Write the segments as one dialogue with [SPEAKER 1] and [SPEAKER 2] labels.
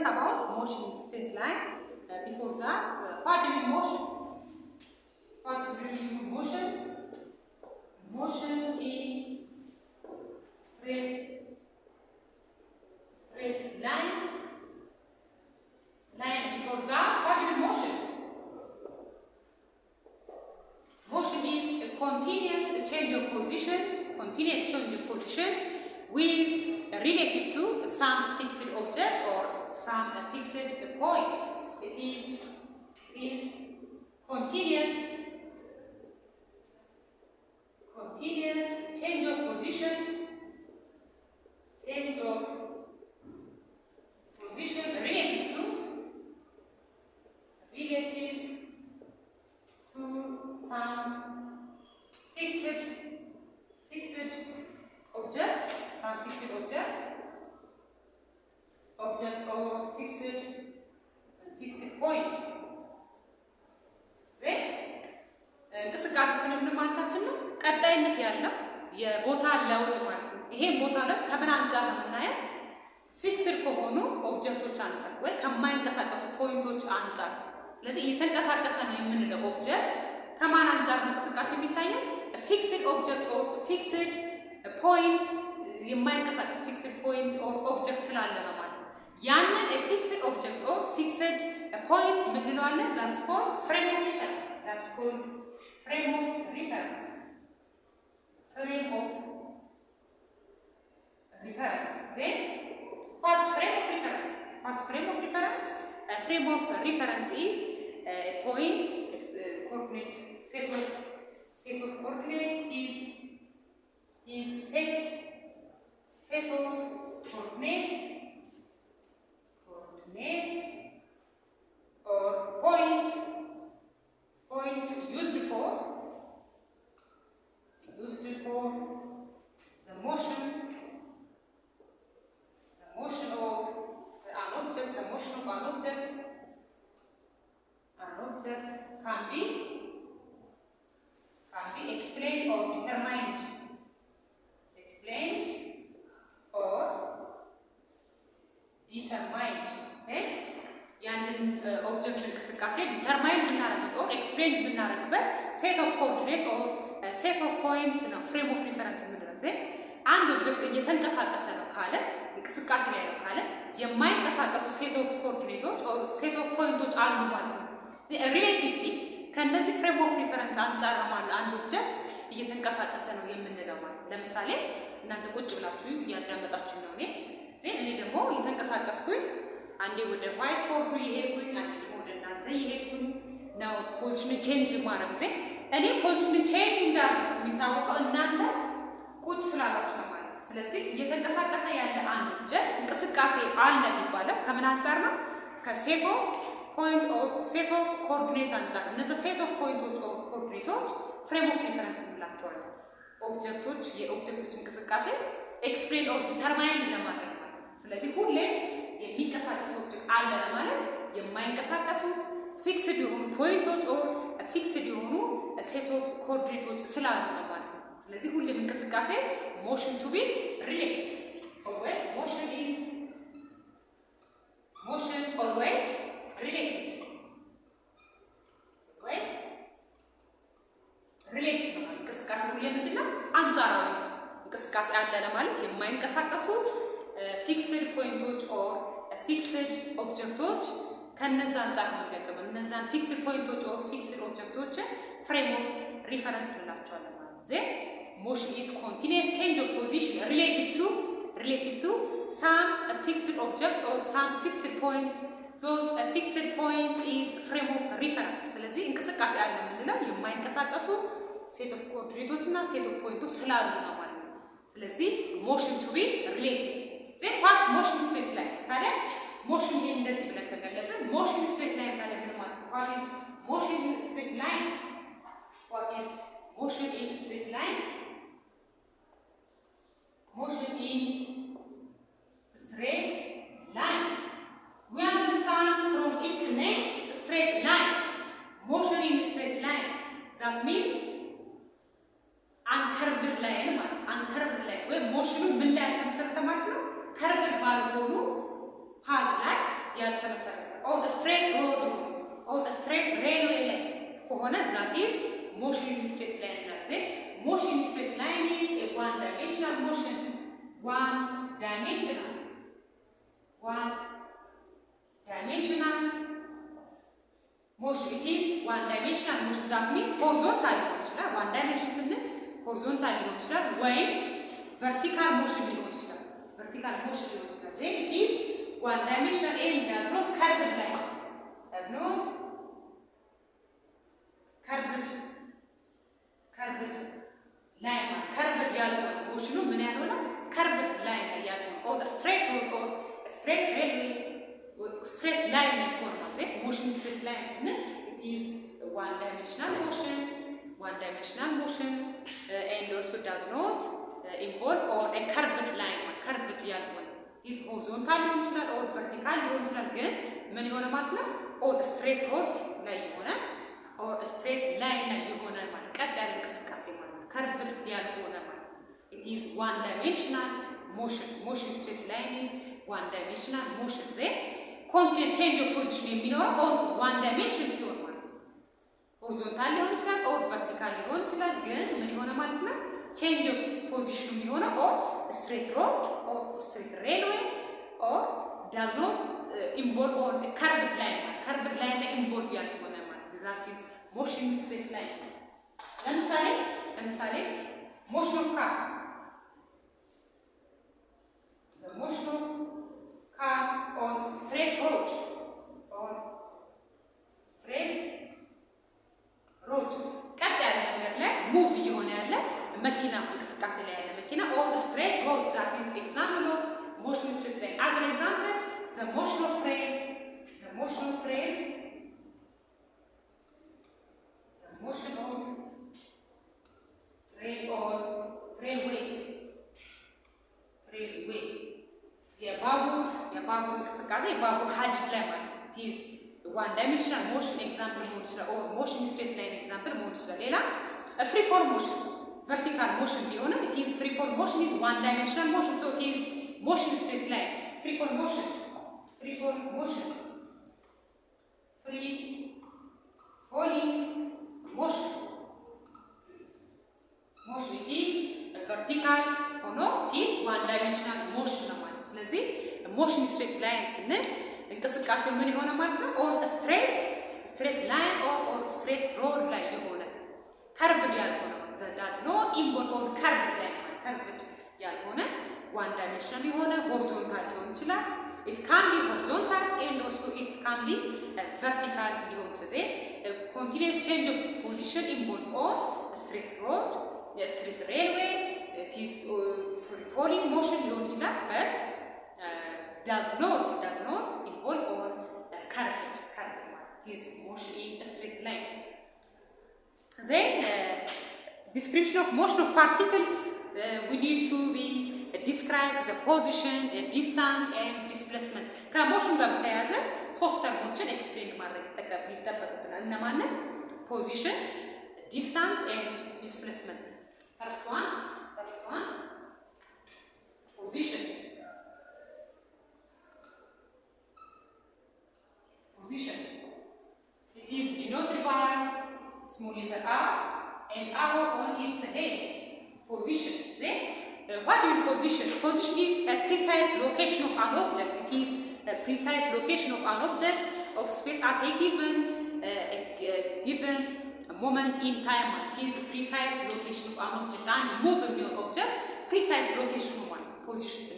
[SPEAKER 1] about motion straight line. Before that, what do you mean motion? What do you mean motion? Motion in straight line. Before that, what do you mean motion? Motion is a continuous change of position with relative to some fixed object or some fixed point. It is continuous change of position relative to some fixed object or fixed point. እንቅስቃሴ ስንል ማለታችን ነው ቀጣይነት ያለው የቦታ ለውጥ ማለት ነው። ይሄ ቦታ ለውጥ ከምን አንፃር ነው የምናየው? ፊክስድ ከሆኑ ኦብጀክቶች አንፃር ወይ ከማይንቀሳቀሱ ፖይንቶች አንፃር። ስለዚህ እየተንቀሳቀሰ ነው የምንለው ኦብጀክት ከማን አንፃር ነው እንቅስቃሴ የሚታየው? ፊክስድ ኦብጀክት ኦር ፊክስድ ፖይንት የማይንቀሳቀስ ፊክስድ ፖይንት ኦር ኦብጀክት ስላለ ነው ማለት ነው። ያንን ፊክስድ ኦብጀክት ኦር ፊክስድ ፖይንት ምን እንለዋለን? ዛትስ ኮልድ ፍሬም ኦፍ ሪፈረንስ። Frame of reference. Then, what's frame of reference? A frame of reference is a point, coordinate set of coordinate is set of coordinates or point used for the motion of an object. An object can be explained or determined. Okay? ያንን ኦብጀክት እንቅስቃሴ ዲተርማይን ብናረግበት ኦር ኤክስፕሌን ብናረግበት ሴት ኦፍ ኮኦርዲኔት ኦር ሴት ኦፍ ፖይንት ነው ፍሬም ኦፍ ሪፈረንስ የምንለው። አንድ ኦብጀክት እየተንቀሳቀሰ ነው ካለ እንቅስቃሴ ላይ ነው ካለ የማይንቀሳቀሱ ሴት ኦፍ ኮኦርዲኔቶች ኦር ሴት ኦፍ ፖይንቶች አሉ ማለት ነው። ሪሌቲቭሊ ከነዚህ ፍሬም ኦፍ ሪፈረንስ አንፃር ነው ማለት አንድ ኦብጀክት እየተንቀሳቀሰ ነው የምንለው ማለት ነው። ለምሳሌ እናንተ ቁጭ ብላችሁ እያዳመጣችሁ ነው እኔ ደግሞ እየተንቀሳቀስኩኝ አንዴ ወደ ዋይት ቦርዱ የሄድኩኝ አንዴ ደግሞ ወደ እናንተ የሄድኩኝ ነው ፖዚሽን ቼንጅ ማድረግ እኔ ፖዚሽን ቼንጅ እንዳደረኩ የሚታወቀው እናንተ ቁጭ ስላላችሁ ነው ማለት ነው። ስለዚህ እየተንቀሳቀሰ ያለ አንድ ኦብጀክት እንቅስቃሴ አለ የሚባለው ከምን አንፃር ነው? ከሴት ኦፍ ፖይንት ኦር ሴት ኦፍ ኮኦርዲኔት አንፃር። እነዚህ ሴት ኦፍ ፖይንቶች ኦር ኮኦርዲኔቶች ፍሬም ኦፍ ሪፈረንስ እንላቸዋለን። የኦብጀክቶች እንቅስቃሴ ኤክስፕሌን ኦር ዲተርማይን ለማድረግ ማለት ነው። ስለዚህ ሁሌ የሚንቀሳቀሱ ኦብጀክት አለ ለማለት የማይንቀሳቀሱ ፊክስድ የሆኑ ፖይንቶች ኦር ፊክስድ የሆኑ ሴት ኦፍ ኮኦርዲኔቶች ስላሉ ነው ማለት ነው። ስለዚህ ሁሌም እንቅስቃሴ ሞሽን ቱ ቢ ሪሌቲቭ ኦልዌይስ ሞሽን ኦልዌይስ ሪሌቲቭ ነው። እንቅስቃሴ ሁሌ ምንድነው? አንጻራዊ እንቅስቃሴ አለ ለማለት የማይንቀሳቀሱ ፊክስድ ፖይንቶች ኦር ፊክስድ ኦብጀክቶች ከነዛ አንፃር የሚገጥሙ እነዛን ፊክስድ ፖይንቶች ኦር ፊክስድ ኦብጀክቶች ፍሬም ኦፍ ሪፈረንስ እንላቸዋለን ማለት ነው። motion is continuous change of position relative to some fixed object or some fixed point. those fixed point is frame of reference. ስለዚህ እንቅስቃሴ አለ የምንለው የማይንቀሳቀሱ ሴት ኦፍ ኮኦርዲኔቶች እና ሴት ኦፍ ፖይንቶች ስላሉ ነው ማለት ነው። ስለዚህ motion to be relative. what motion straight line ታዲያ motion እንደዚህ ብለን ተገለጽን። motion straight line ታዲያ ምን ማለት ነው? what is motion in straight line? Motion in straight line we understand from its name straight line. Motion in straight line, that means uncurved line ማለት uncurved line ወይ ሞሽኑ ምን ላይ ተመሰረተ ማለት ነው? ከርቭድ ባልሆኑ ፓዝ ላይ ያልተመሰረተ ኦን ስትሬት ሮድ ኦን ስትሬት ሬልዌይ ላይ ከሆነ ዛት ኢዝ ሞሽን ኢን ስትሬት ላይን ናት። ሞሽን ኢን ስትሬት ላይን ኢዝ ኤ ዋን ዳይሜንሽናል ሞሽን one dimensional motion. It is one dimensional motion. That means horizontal motion. One dimension sinde horizontal motion ወይም vertical motion ሊሆን ይችላል። vertical motion ሊሆን ይችላል። Then it is one dimensional and does not curved line. Does not curved line. Curved ያልሆነ motion ምን ያልሆነ curved line ያልሆነ or straight road or straight railway straight line ይሆናል ማለት ነው። motion straight line ስንል it is one dimensional motion and also does not involve or a curved line curved ያልሆነ is horizontal ሊሆን ይችላል or vertical ሊሆን ይችላል ግን ምን ይሆነ ማለት ነው or straight road ላይ ይሆነ or straight line ላይ ይሆነ ማለት ቀጥ ያለ እንቅስቃሴ ማለት ነው። curved ያልሆነ ማለት it is one dimensional motion straight line is one dimensional motion. Then continuous change of position የሚኖረው on one dimension ሲሆን ማለት ነው። horizontal ሊሆን ይችላል or vertical ሊሆን ይችላል ግን ምን ይሆነ ማለት ነው change of position የሚሆነው or straight road or straight railway or does not involve or curved line ላይ involve ያልሆነ ማለት ነው። that is motion straight line. ለምሳሌ motion of car motion of car on straight road ቀጥ ያለ መንገድ ላይ ሙቭ እየሆነ ያለ መኪና እንቅስቃሴ ላይ ያለ መኪና on straight road that is example of motion straight line. As an example the motion of train or railway የባቡር እንቅስቃሴ ባቡር ሀዲድ ላይ ማለት is one dimensional motion example መሆን ይችላል or motion straight line example መሆን ይችላል። ሌላ free fall motion vertical motion ቢሆንም it is free fall motion is one dimensional motion so it is motion straight line. free falling motion it is vertical or no it is one dimensional motion ነው ማለት ነው። ስለዚህ motion straight line ስንል እንቅስቃሴ ምን ይሆነ ማለት ነው on a straight line or straight road ላይ የሆነ curved ያልሆነ does not involve on curved line curved ያልሆነ one dimensional የሆነ horizontal ሊሆን ይችላል it can be horizontal and also it can be vertical ሊሆን ይችላል። continuous change of position involve on a straight road a straight railway it is free falling motion ሊሆን ይችላል but does not involve on curved is motion in a straight line. Then description of motion of particles we need to be describe the position, distance and displacement. ከሞሽን ጋር በተያያዘ ሶስት ተርሞችን ኤክስፕሌን ማድረግ ይጠበቅብናል። እነማን? position, distance and displacement. First one position. It is denoted by small letter r and arrow on its head. Position. Then what do you mean position? Position is a precise location of an object. It is a precise location of an object of space at a given moment in time. It is a precise location of an object and move your object. Precise location of one position.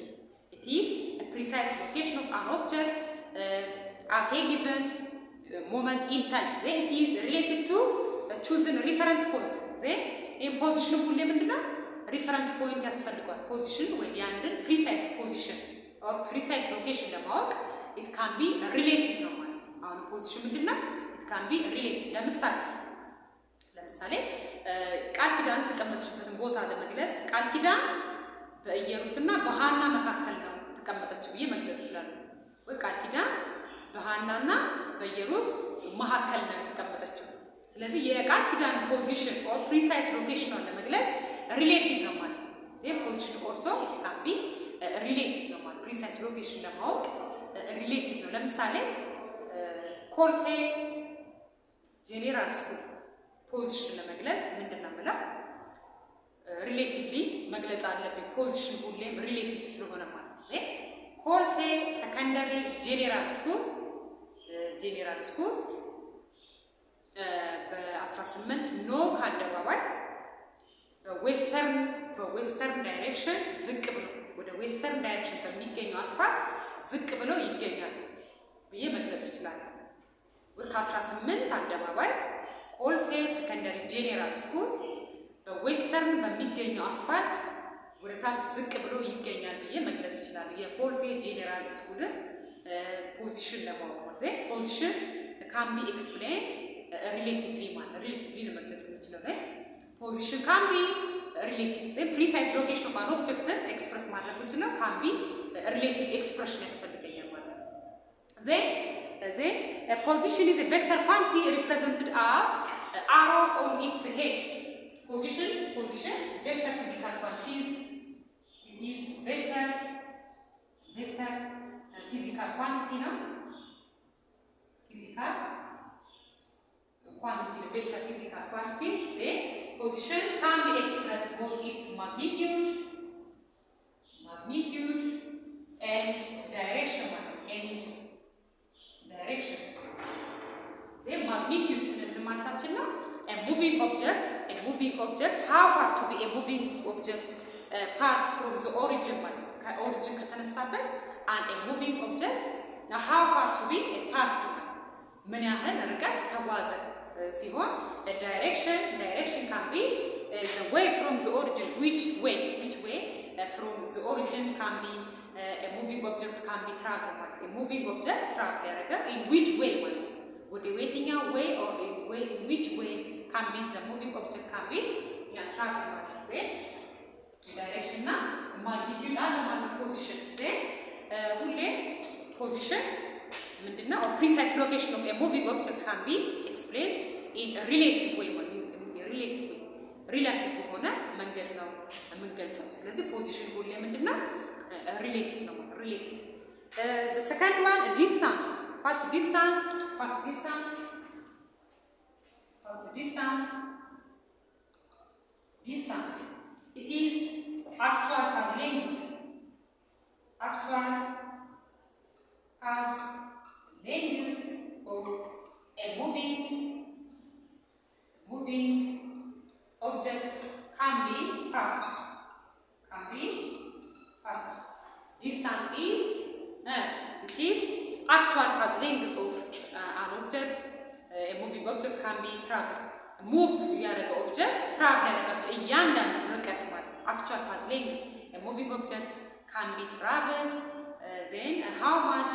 [SPEAKER 1] It is a precise location of an object at a given moment in time. Then it is relative to choosing reference point. Then in position ሁሌ ምንድነው reference point ያስፈልጋል። position ወይ ያንድን precise position or precise location ለማወቅ it can be relative ነው ማለት ነው። አሁን position ምንድነው it can be relative። ለምሳሌ ቃል ኪዳን ተቀመጠችበትን ቦታ ለመግለጽ ቃል ኪዳን በኢየሩስና በሃና መካከል ነው ተቀመጠችው ብዬ መግለጽ ይችላል። ወይ ቃል ኪዳን በሃናና በኢየሩስ መካከል ነው ተቀመጠችው። ስለዚህ የቃል ኪዳን ፖዚሽን ኦር ፕሪሳይስ ሎኬሽን ነው ለመግለጽ ሪሌቲቭ ነው ማለት ነው። ፖዚሽን ኦልሶ ኢት ካን ቢ ሪሌቲቭ ነው ማለት ፕሪሳይስ ሎኬሽን ለማወቅ ሪሌቲቭ ነው። ለምሳሌ ኮልፌ ጄኔራል ስኩል ፖዚሽን ለመግለጽ ምንድነው የምለው ሪሌቲቭሊ መግለጽ አለብኝ። ፖዚሽን ሁሌም ሪሌቲቭ ስለሆነ ማለት ነው። ኮልፌ ሰከንደሪ ጄኔራል ስኩል በ18 ኖክ አደባባይ በዌስተርን ዳይሬክሽን ዝቅ ብሎ ወደ ዌስተርን ዳይሬክሽን በሚገኘው አስፋልት ዝቅ ብሎ ይገኛል ብዬ መግለጽ ይችላል። ከ18 አደባባይ ኮልፌ ሰከንደሪ ጄኔራል ስኩል በዌስተርን በሚገኘው አስፋልት ወደ ታች ዝቅ ብሎ ይገኛል ብዬ መግለጽ ይችላል። የኮልፌ ጄኔራል ስኩልን ፖዚሽን ለማወቅ ነው። ፖዚሽን ካን ቢ ኤክስፕሌን ሪሌቲቭሊ ማለት ሪሌቲቭሊ ለመግለጽ የምችለው ላይ ፖዚሽን ካን ቢ ሪሌቲቭ ፕሪሳይስ ሎኬሽን ኦፍ አን ኦብጀክትን ኤክስፕረስ ማድረግ የምችለው ካን ቢ ሪሌቲቭ ኤክስፕሬሽን ያስፈልገኛል ማለት ነው። position is a vector quantity represented as arrow on its head. Position vector physical quantities. It is vector physical quantity now. Vector physical quantity. The position can be expressed both its magnitude and direction. The magnitude ማለታችን ነው። A moving object, how far to be a moving object pass from the origin ማለት ከኦሪጅን ከተነሳበት and a moving object how far to be a pass to ምን ያህል ርቀት ተጓዘ ሲሆን direction can be the way from the origin which way from the origin can be a moving object can be travel ማለት a moving object travel ያደረገ in which way ማለት ወደ የትኛው way or in which way can be the moving object can be travel ማለት ነው። direction እና magnitude አለ ማለት position ሁሌ position ምንድነው precise location of a moving object can be explained in a relative way relative በሆነ መንገድ ነው የምንገልጸው። ስለዚህ position ሁሌ ምንድነው relative ነው relative። The second one distance. What's distance? Distance. It is actual path length of a moving object can be passed. Distance is it is actual path length of an object. A moving object can be traveled. Move ያደረገ object travel ያደረጋቸው እያንዳንዱ ርቀት ማለት actual path length. A moving object can be traveled. Then how much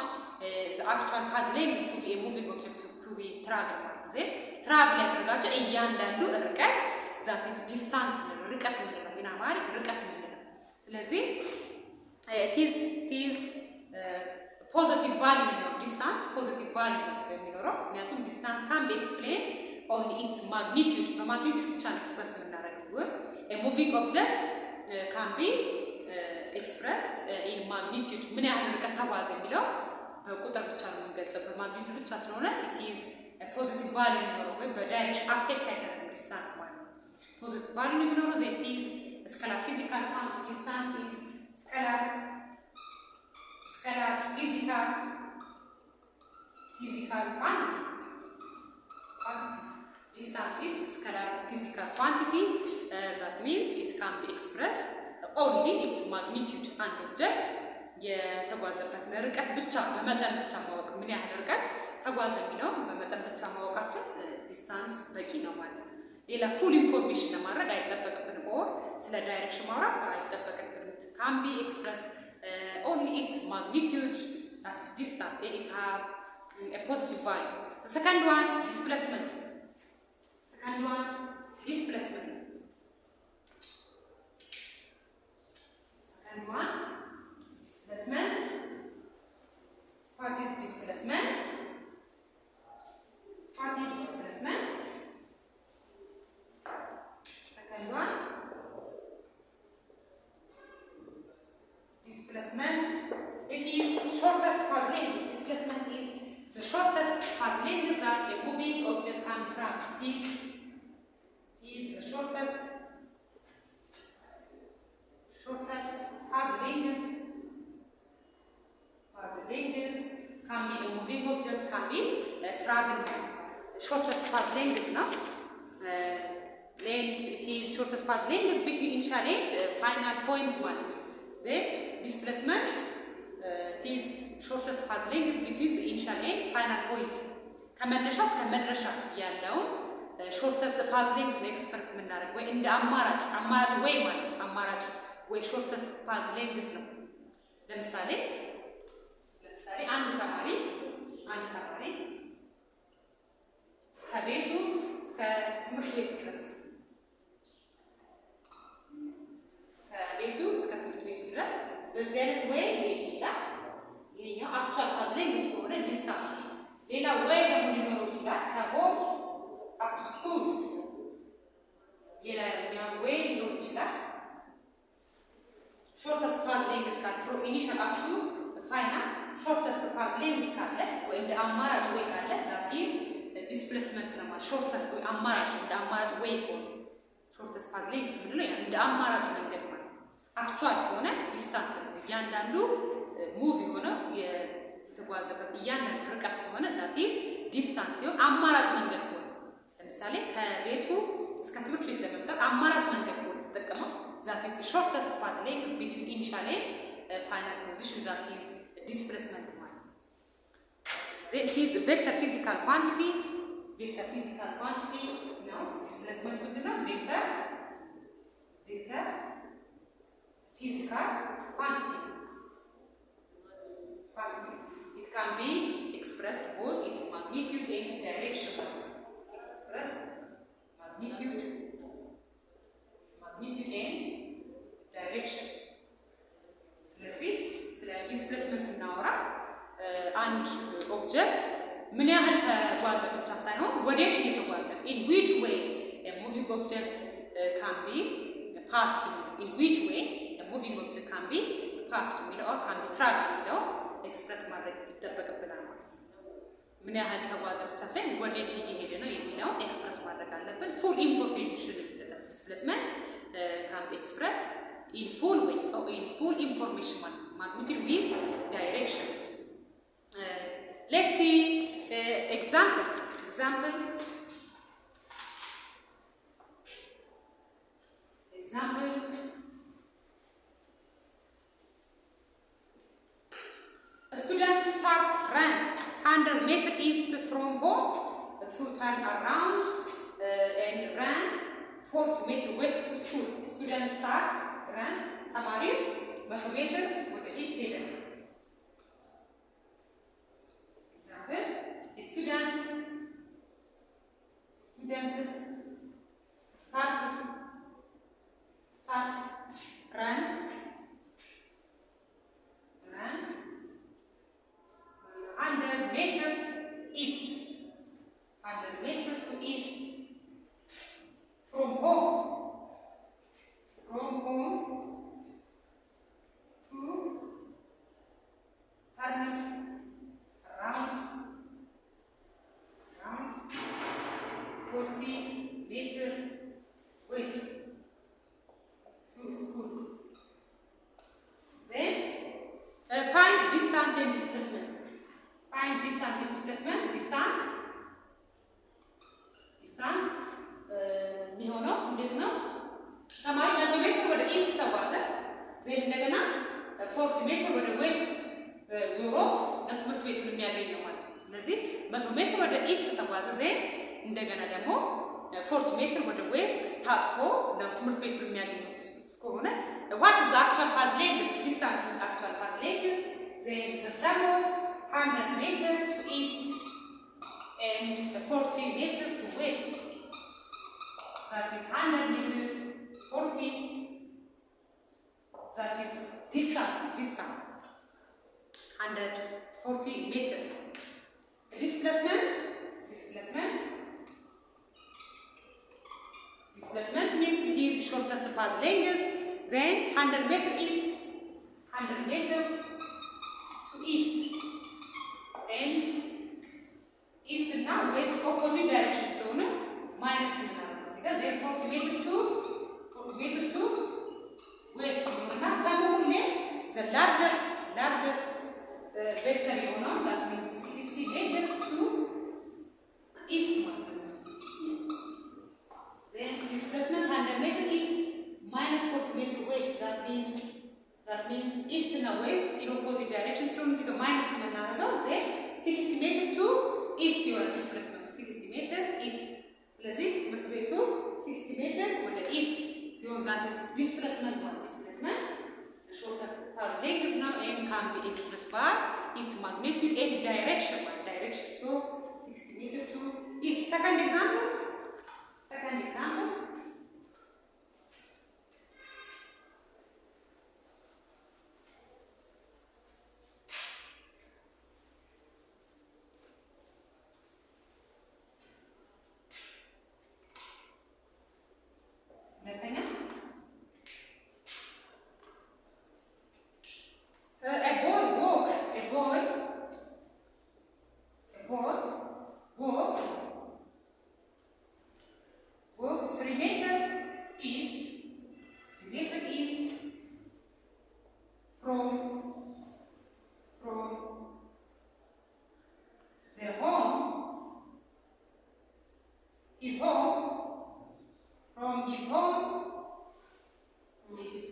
[SPEAKER 1] the actual path length to be a moving object to be traveled ማለት ነው። travel ያደረጋቸው እያንዳንዱ ርቀት that is distance ርቀት ምንለው እና ማለት ርቀት ምንለው። ስለዚህ it is positive value ነው distance positive value ነው የሚኖረው ምክንያቱም distance can be explained on its magnitude በማግኒቱድ ብቻ ነው ኤክስፕረስ የምናደርገው። a moving object can be expressed in magnitude ምን ያህል ርቀት ተጓዘ የሚለው በቁጥር ብቻ ነው የምንገልጸው በማግኒቱድ ብቻ ስለሆነ it is a positive value የሚኖረው ወይም በዳይሬክሽን አፌክት አይደረግም distance ማለት ነው። positive value የሚኖረው that is scalar physical quantity. Distance is scalar physical quantity. Distance is scalar physical quantity. That means it can be expressed only its magnitude and object. የተጓዘበትን ርቀት ብቻ በመጠን ብቻ ማወቅ ምን ያህል ርቀት ተጓዘ የሚለው በመጠን ብቻ ማወቃችን ዲስታንስ በቂ ነው ማለት ነው። ሌላ ፉል ኢንፎርሜሽን ለማድረግ አይጠበቅብንም ኦር ስለ ዳይሬክሽን ማውራት አይጠበቅብንም። can be expressed only its magnitude, that is distance, and it have a positive value. The second one, displacement. Displacement. What is displacement? Second one. Displacement. It is shortest path length. Displacement is length can be a moving object, can be traveling. Shortest path length now. Length, it is shortest path length between initial and final point one. Then displacement, it is shortest path length between the initial and final point. ከመነሻ እስከ መድረሻ ያለውን shortest path length ኤክስፐርት የምናደርግ ወይ እንደ አማራጭ ወይ ማለት አማራጭ ወይ shortest path length ነው። ለምሳሌ አንድ ተማሪ ከቤቱ እስከ ትምህርት ቤቱ ድረስ በዚህ አይነት ወይ ሊሄድ ይችላል። ይሄኛው አክቹዋል ፓዝ ሌንግዝ ከሆነ ዲስታንስ። ሌላ ወይ ደግሞ ሊኖረው ይችላል ከሆም አፕ ቱ ስኩል ሌላኛው ወይ ሊኖር ይችላል። ሾርተስት ፓዝ ሌንግዝ ካለ ፍሮም ኢኒሻል አፕ ቱ ፋይናል ሾርተስት ፓዝ ሌንግዝ ካለ ወይ እንደ አማራጭ ወይ ካለ ዛት ኢዝ ዲስፕሌስመንት ነው ማለት ሾርተስት ወይ አማራጭ እንደ አማራጭ ወይ ከሆነ ሾርተስት ፓዝ ሌንግዝ ምንለው ያ እንደ አማራጭ መንገድ ማለት አክቹዋል ከሆነ ዲስታንስ ነው። እያንዳንዱ ሙቭ የሆነው የተጓዘበት እያንዳንዱ ርቀት ከሆነ ዛት ኢዝ ዲስታንስ ሲሆን አማራጭ መንገድ ከሆነ ለምሳሌ ከቤቱ እስከ ትምህርት ቤት ለመምጣት አማራጭ መንገድ ከሆነ የተጠቀመው ዛት ኢዝ ሾርተስት ፓዝ ሌንግዝ ቢትዊን ኢኒሻል ኤንድ ፋይናል ፖዚሽን ዛት ኢዝ ዲስፕሌስመንት ማለት ነው። then it is vector physical quantity ነው። ዲስፕሌስመንት ምንድነው? ቬክተር physical quantity. It can be expressed both its magnitude and direction. Express magnitude and direction. ስለዚህ ስለ ዲስፕሌስመንት ስናወራ አንድ ኦብጀክት ምን ያህል ተጓዘ ብቻ ሳይሆን ወዴት እየተጓዘ in which way a moving object can be passed, in which way moving object can be passed or can be traveled የሚለው ኤክስፕረስ ማድረግ ይጠበቅብናል ማለት ነው። ምን ያህል ተጓዘ ብቻ ሳይሆን ወዴት እየሄደ ነው የሚለው ኤክስፕረስ ማድረግ አለብን። ፉል ኢንፎርሜሽን የሚሰጠን ዲስፕሌስመንት can be expressed in full way or in full information magnitude with direction. Let's see example. A student starts run 100 meters east from home to turn around and run 40 meters west to school. Student start run ተማሪ 100 ሜትር ወደ ኢስት ሄደ። Example: a student start run 100 meters east. 100 meters to east from home to turns around 40 meters west to school. Then find distance and displacement. Find distance and displacement. Distance የሚሆነው እንዴት ነው? ተማሪ 100 ሜትር ወደ ኢስት ተጓዘ። ዜን እንደገና 40 ሜትር ወደ ዌስት ዞሮ ለትምህርት ቤቱን የሚያገኘው ማለት ነው። ስለዚህ 100 ሜትር ወደ ኢስት ተጓዘ። ዜን እንደገና ደግሞ 40 ሜትር ወደ ዌስት ታጥፎ ለትምህርት ቤቱን የሚያገኘው እስከሆነ what is the actual path length? Distance is actual path length. Then the sum of 100 meters to east and 40 meters to west. That is 100 meters, 40. That is distance. 140 meters. Displacement means it is shortest path length. Then 100 meters east, 100 meters to east. And east now west opposite direction ስለሆነ minus ምናምን እዚህ ጋር then 40 meters to west እና ሰሙን the largest vector direction. So 60 meters to east. Second example. Walk 3 meters east from their home, from his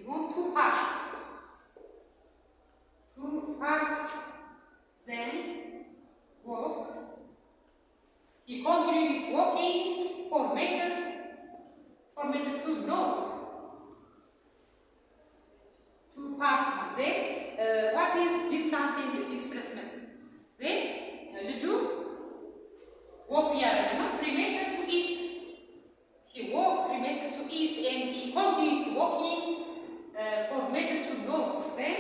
[SPEAKER 1] home to park, then walks. He continues walking 4 meters to north to park. Then what is distance and displacement? Then ልጁ walk እያደረገ ነው 3 meters to east. He walks 3 meters to east and he continues walking 4 meters to north. Then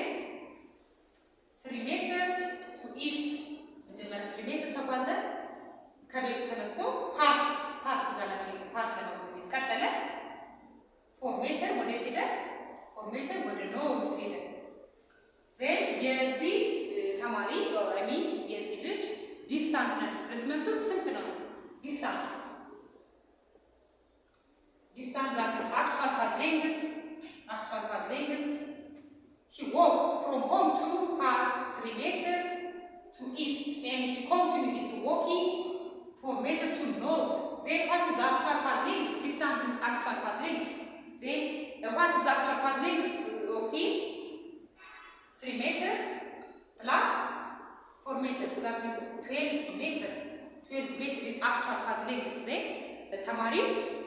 [SPEAKER 1] 3 meters to east. መጀመሪያ 3 meters ተጓዘ ከቤቱ ተነስቶ ፓርክ ጋር ለመሄድ ቀጠለ። 4 meters ወደ ሄደ 4 meters ወደ ኖርዝ ሄደ። ዜን የዚህ ተማሪ የዚህ ልጅ ዲስታንስ እና ዲስፕሌስመንቱ ስንት ነው? ዲስታንስ that is actual path length. He walked from home to park 3 meters to east and he continued walking 4 meters to north. Then what is actual path length? Distance is actual path length. Then what is actual path length of him? 3 meters plus 4 meters. That is 12 meters. 12 meters is actual path length. Then ተማሪ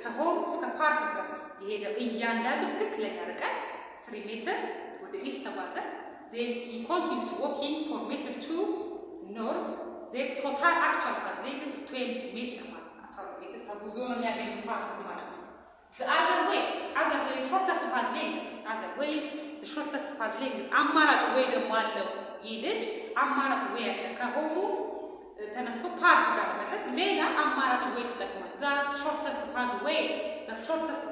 [SPEAKER 1] ከሆም እስከ ፓርክ ድረስ የሄደው እያንዳንዱ ትክክለኛ ርቀት 3 ሜትር ወደ ኢስት ተጓዘ። Then he continues walking 4 meters to north. Then total actual path length is 12 meters ማለት 12 ሜትር ተጉዞ ነው የሚያገኘው ፓርክ ማለት ነው። The other way shortest path length. The shortest path length አማራጭ ወይ ደግሞ አለው። ይህ ልጅ አማራጭ ወይ አለ ከሆሙ ተነስቶ ፓርክ ጋር መድረስ ሌላ አማራጭ ወይ ተጠቅሟል። that shortest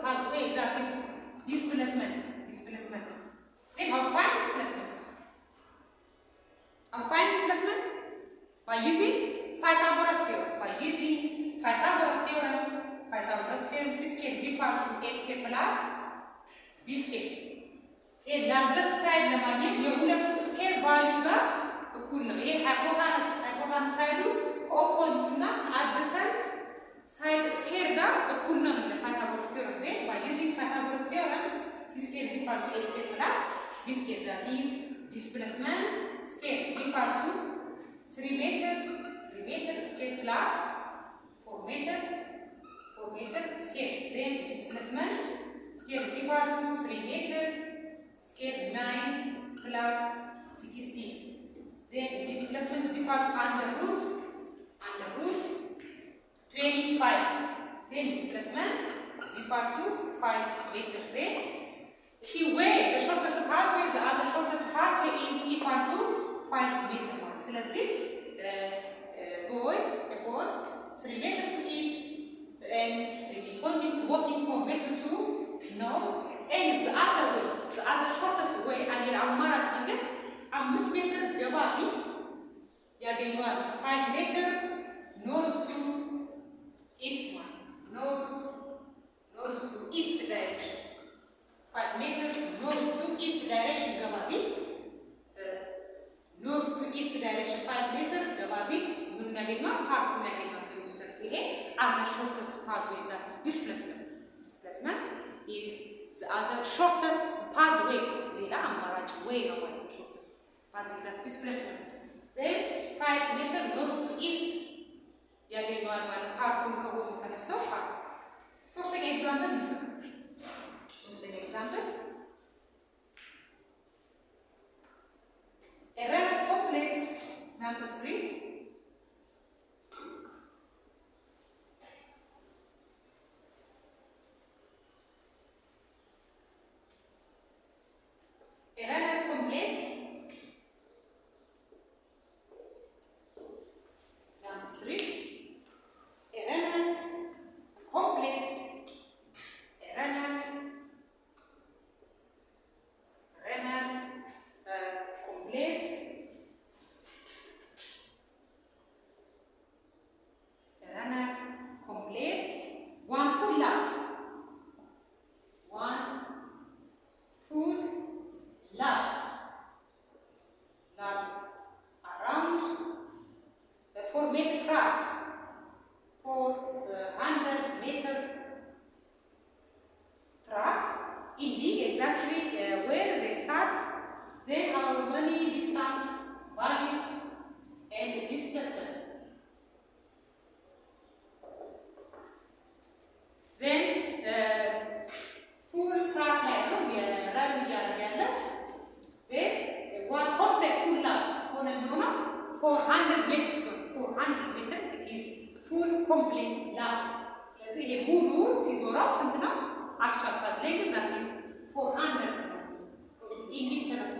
[SPEAKER 1] pathway that is displacement. Then how to find displacement? By using Pythagoras theorem. C square is equal to a square plus b square. ይሄ largest side ለማግኘት የሁለቱ ስኬር ቫልዩ ጋር እኩል ነው። ይሄ ሃይፖታነስ ሳይዱ ከኦፖዚት እና ከአድጀሰንት ሳይድ ስኬር ጋር እኩል ነው ማለት Pythagoras theorem. Then by using Pythagoras theorem, c square is equal to a square plus b square. That is displacement square is equal to 3 meters square plus 4 meters square. Then displacement square is equal to 3 meters square 9 plus 16. Then displacement is equal to under root 25. Then displacement is equal to 5 meters. Then the shortest pathway, the other shortest pathway is equal to 5 meters. ስለዚህ boy 3 meters to east and he continues walking 4 meters to north. And the other shortest way and አማራጭ መንገድ 5 ሜትር ገባቢ ያገኘዋል። 5 meters north to east north to east direction. 5 meters north to east direction ገባቢ north to east direction 5 meters ገባቢ ምን እናገኘው? ፓርኩን ያገኘው ከቤቱ ይሄ as a shortest pathway. That is displacement is the other shortest pathway. ሌላ አማራጭ way ነው ማለት ነው። shortest pathway is displacement. Then 5 meters north to east ያገኘዋል ማለት ፓርኩን ከሆኑ ተነስቶ ፓርክ። ሶስተኛ ኤግዛምፕል a rather complex example 3. 3. A runner completes one full lap. Around the 4-meter track for the 100-meter track, ending exactly where they start, then how many distance, value, and displacement. Then full track ላይ ነው የራን እያደረገ ያለው። then one complete full lap ሆነ የሚሆነው 400 meters ነው። 400 meter it is full complete lap። ስለዚህ ይሄ ሙሉ ሲዞራው ስንት ነው? actual path length that is 400 from ending ተነሱ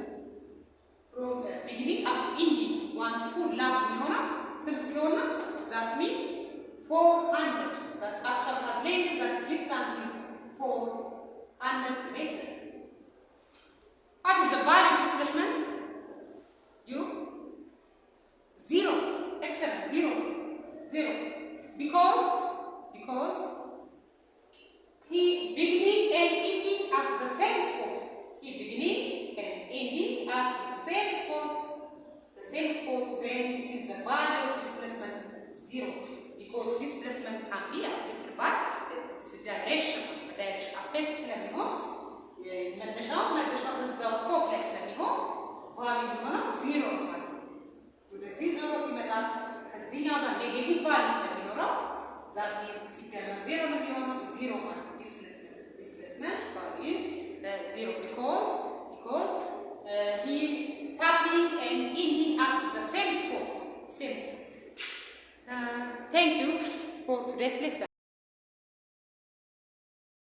[SPEAKER 1] from beginning up to ending one full lap የሚሆነው ስንት ሲሆን ነው? that means 400. That's actual path length. That distance is 400 meters. What is the value displacement? You 0. Excellent. 0. Because he beginning and ending at the same spot. He beginning and ending at the same spot. Then it is the value of displacement is 0. Because displacement can be affected by the direction. The direction affects ስለሚሆን መነሻው እዛው ስፖት ላይ ስለሚሆን ቫልዩ የሚሆነው 0 ነው ማለት ነው። ወደዚህ 0 ሲመጣ ከዚህኛው ጋር ኔጌቲቭ ቫልዩ ስለሚኖረው ዛት ኢዝ ሲደመር 0 ነው የሚሆነው 0 ማለት ነው። displacement value 0 because he starting and ending at the same spot. Thank you for today's lesson.